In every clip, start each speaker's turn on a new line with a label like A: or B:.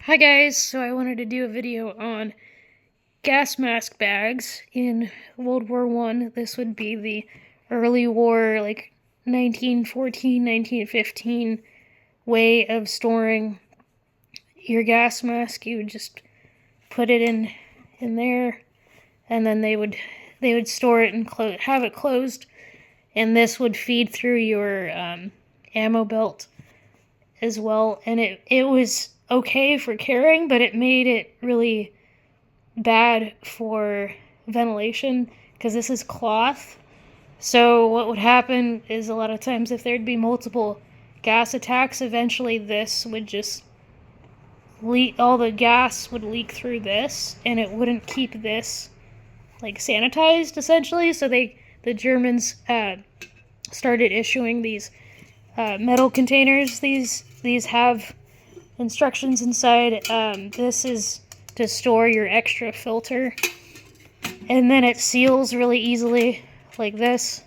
A: Hi guys, so I wanted to do a video on gas mask bags in World War I. This would be the early war, like 1914, 1915 way of storing your gas mask. You would just put it in there, and then they would store it and have it closed, and this would feed through your ammo belt as well. And it was okay for carrying, but it made it really bad for ventilation because this is cloth. So what would happen is a lot of times if there'd be multiple gas attacks, eventually this would just leak, all the gas would leak through this, and it wouldn't keep this like sanitized essentially. So the Germans started issuing these metal containers. These have instructions inside. This is to store your extra filter, and then it seals really easily like this,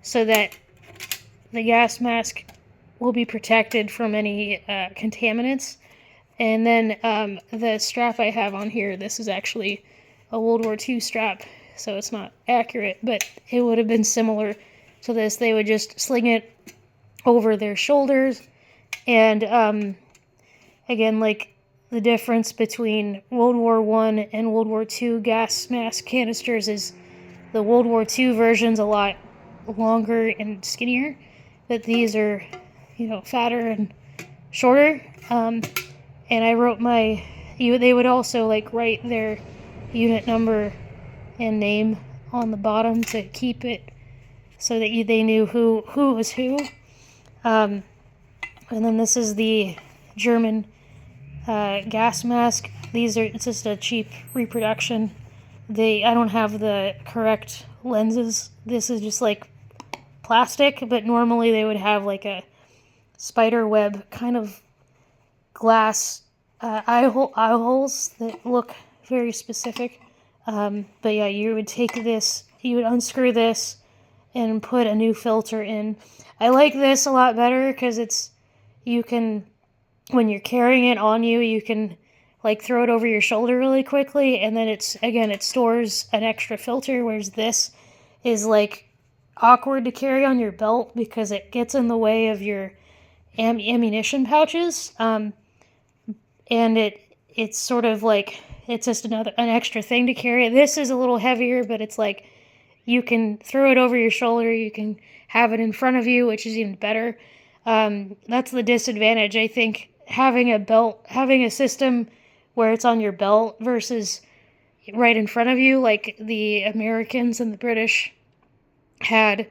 A: so that the gas mask will be protected from any contaminants. And then the strap I have on here, this is actually a World War II strap, so it's not accurate, but it would have been similar to this. They would just sling it over their shoulders. And again, like, the difference between World War I and World War II gas mask canisters is the World War II version's a lot longer and skinnier, but these are, fatter and shorter. And I wrote they would also like write their unit number and name on the bottom to keep it so that they knew who was who. And then this is the German gas mask. It's just a cheap reproduction. I don't have the correct lenses. This is just like plastic, but normally they would have like a spider web kind of glass eye holes that look very specific. But yeah, you would take this, you would unscrew this and put a new filter in. I like this a lot better because you can, when you're carrying it on you, you can like throw it over your shoulder really quickly, and then it stores an extra filter, whereas this is like awkward to carry on your belt because it gets in the way of your ammunition pouches. And it's sort of like, it's just an extra thing to carry. This is a little heavier, but it's like you can throw it over your shoulder, you can have it in front of you, which is even better. That's the disadvantage, I think, having a system where it's on your belt versus right in front of you. Like the Americans and the British had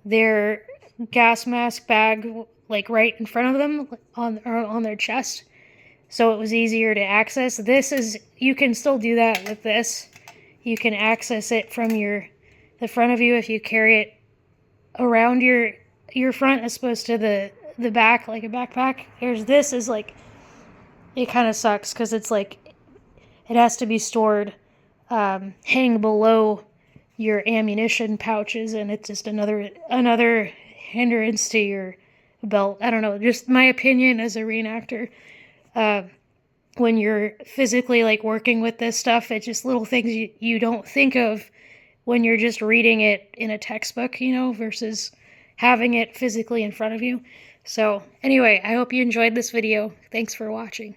A: their gas mask bag like right in front of them on their chest, so it was easier to access. You can still do that with this. You can access it from the front of you if you carry it around your front as opposed to the back like a backpack. This is like, it kind of sucks because it's like it has to be stored hang below your ammunition pouches, and it's just another hindrance to your belt. I don't know, just my opinion as a reenactor. When you're physically like working with this stuff, it's just little things you don't think of when you're just reading it in a textbook, versus having it physically in front of you. So anyway, I hope you enjoyed this video. Thanks for watching.